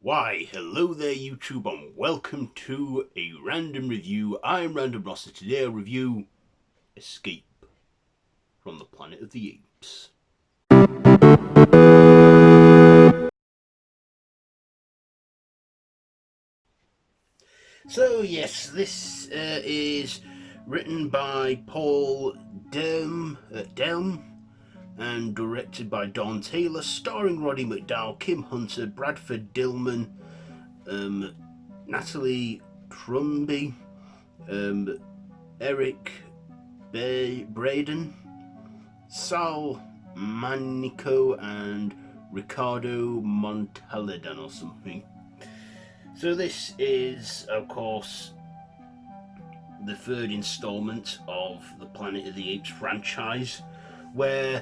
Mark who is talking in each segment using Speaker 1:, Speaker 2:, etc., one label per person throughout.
Speaker 1: Why, hello there YouTube and welcome to a random review. I'm Random Ross and today I'll review Escape from the Planet of the Apes. So yes, this is written by Paul DIllman and directed by Don Taylor, starring Roddy McDowell, Kim Hunter, Bradford, DIllman, Natalie Trundy, Eric Braden, Sal Manico, and Ricardo Montalban or something. So this is, of course, the third installment of the Planet of the Apes franchise, where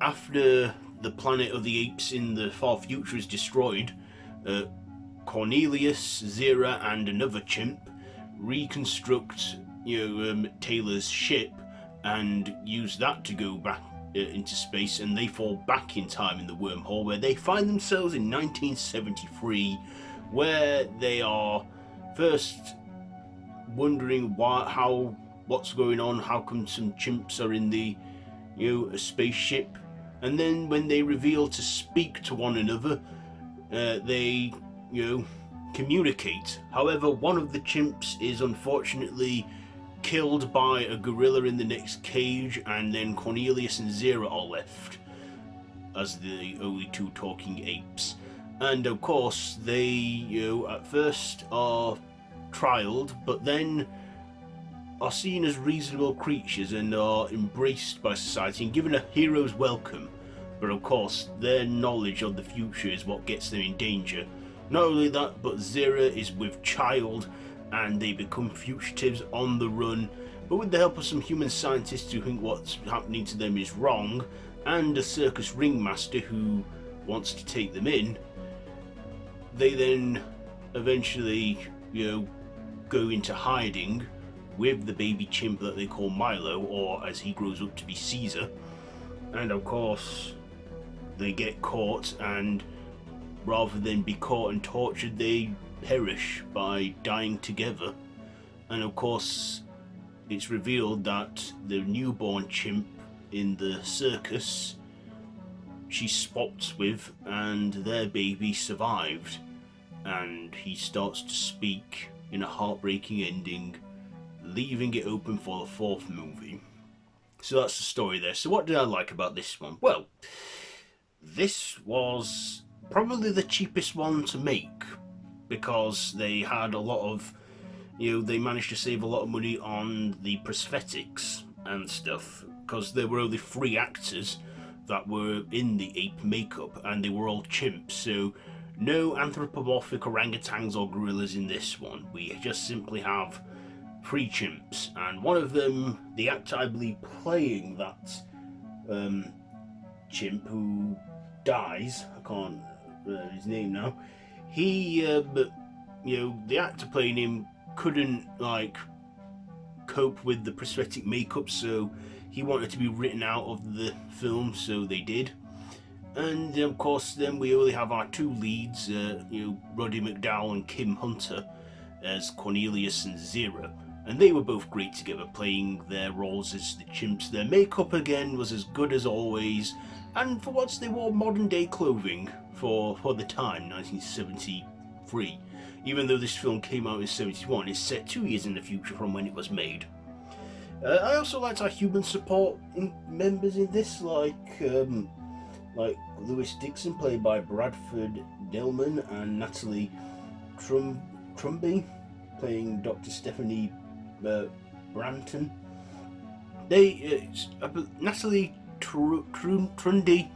Speaker 1: after the Planet of the Apes in the far future is destroyed, Cornelius, Zira, and another chimp reconstruct Taylor's ship and use that to go back into space, and they fall back in time in the wormhole, where they find themselves in 1973, where they are first wondering what's going on, how come some chimps are in the a spaceship, and then when they reveal to speak to one another, they communicate. However, one of the chimps is unfortunately killed by a gorilla in the next cage, and then Cornelius and Zira are left as the only two talking apes. And of course they at first are trialed, but then are seen as reasonable creatures and are embraced by society and given a hero's welcome. But of course their knowledge of the future is what gets them in danger. Not only that, but Zira is with child and they become fugitives on the run, but with the help of some human scientists who think what's happening to them is wrong, and a circus ringmaster who wants to take them in, they then eventually go into hiding with the baby chimp that they call Milo, or as he grows up to be Caesar. And of course they get caught, and rather than be caught and tortured, they perish by dying together. And of course it's revealed that the newborn chimp in the circus she swapped with, and their baby survived, and he starts to speak in a heartbreaking ending, leaving it open for the fourth movie. So that's the story there. So what did I like about this one? Well, this was probably the cheapest one to make, because they had a lot of, they managed to save a lot of money on the prosthetics and stuff, because there were only 3 actors that were in the ape makeup, and they were all chimps, so no anthropomorphic orangutans or gorillas in this one. We just simply have 3 chimps, and one of them, the actor I believe playing that chimp who dies, I can't remember his name now, he the actor playing him couldn't cope with the prosthetic makeup, so he wanted to be written out of the film, so they did. And of course then we only have our 2 leads, Roddy McDowell and Kim Hunter as Cornelius and Zira, and they were both great together, playing their roles as the chimps. Their makeup again was as good as always, and for once they wore modern day clothing for the time, 1973. Even though this film came out in 71, it's set 2 years in the future from when it was made. I also liked our human support members in this, like Lewis Dixon, played by Bradford, DIllman, and Natalie Trundy, playing Dr. Stephanie Branton. Natalie Trundy,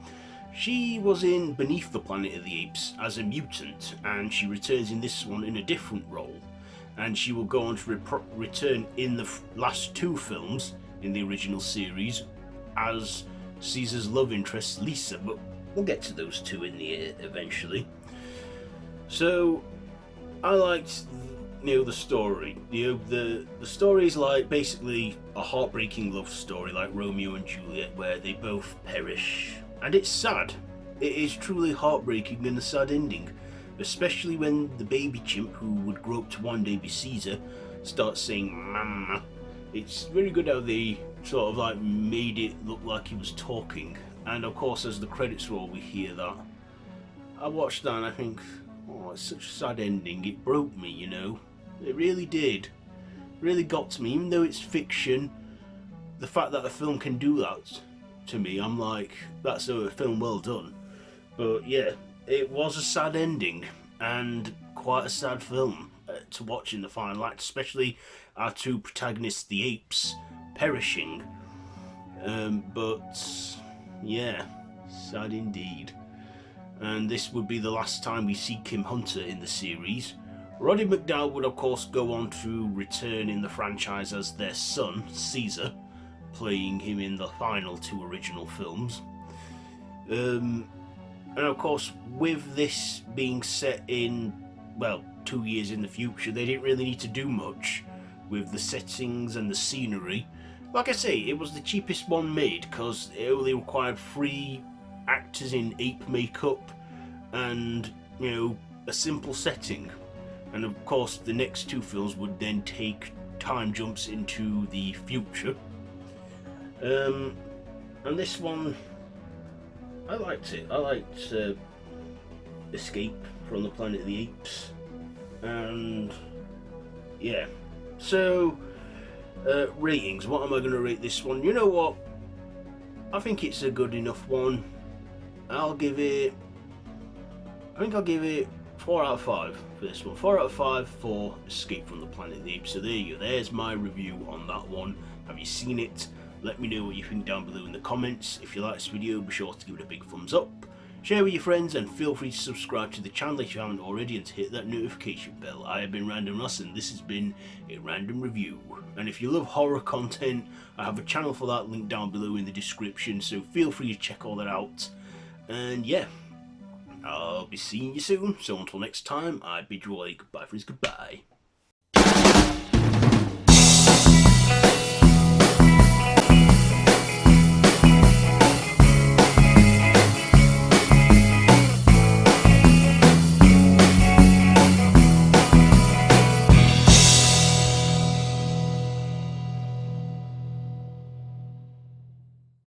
Speaker 1: she was in Beneath the Planet of the Apes as a mutant, and she returns in this one in a different role, and she will go on to return in the last 2 films in the original series as Caesar's love interest Lisa, but we'll get to those 2 in the eventually. So I liked the story. The story is like basically a heartbreaking love story like Romeo and Juliet, where they both perish, and it's sad. It is truly heartbreaking and a sad ending. especially when the baby chimp, who would grow up to one day be Caesar, starts saying "mama." It's very good how they sort of like made it look like he was talking. And of course, as the credits roll, we hear that. I watched that and I think, oh, it's such a sad ending. It broke me, you know. It really did. It really got to me. Even though it's fiction, the fact that a film can do that to me, I'm like, that's a film well done. But yeah, it was a sad ending and quite a sad film to watch in the final act, especially our two protagonists, the apes, perishing. But yeah, sad indeed. And this would be the last time we see Kim Hunter in the series. Roddy McDowell would of course go on to return in the franchise as their son, Caesar, playing him in the final two original films. And of course, with this being set in, well, 2 years in the future, they didn't really need to do much with the settings and the scenery. Like I say, it was the cheapest one made because it only required 3 actors in ape makeup and, you know, a simple setting. And of course, the next 2 films would then take time jumps into the future. And this one, I liked it. I liked Escape from the Planet of the Apes. And yeah, so ratings. What am I going to rate this one? You know what? I think it's a good enough one. I think I'll give it 4 out of 5 for this one. 4 out of 5 for Escape from the Planet of the Apes. So there you go. There's my review on that one. Have you seen it? Let me know what you think down below in the comments. If you like this video, be sure to give it a big thumbs up. Share with your friends and feel free to subscribe to the channel if you haven't already and to hit that notification bell. I have been Random Ross and this has been a random review. And if you love horror content, I have a channel for that linked down below in the description, so feel free to check all that out. And yeah, I'll be seeing you soon, so until next time, I bid you all a goodbye friends, goodbye.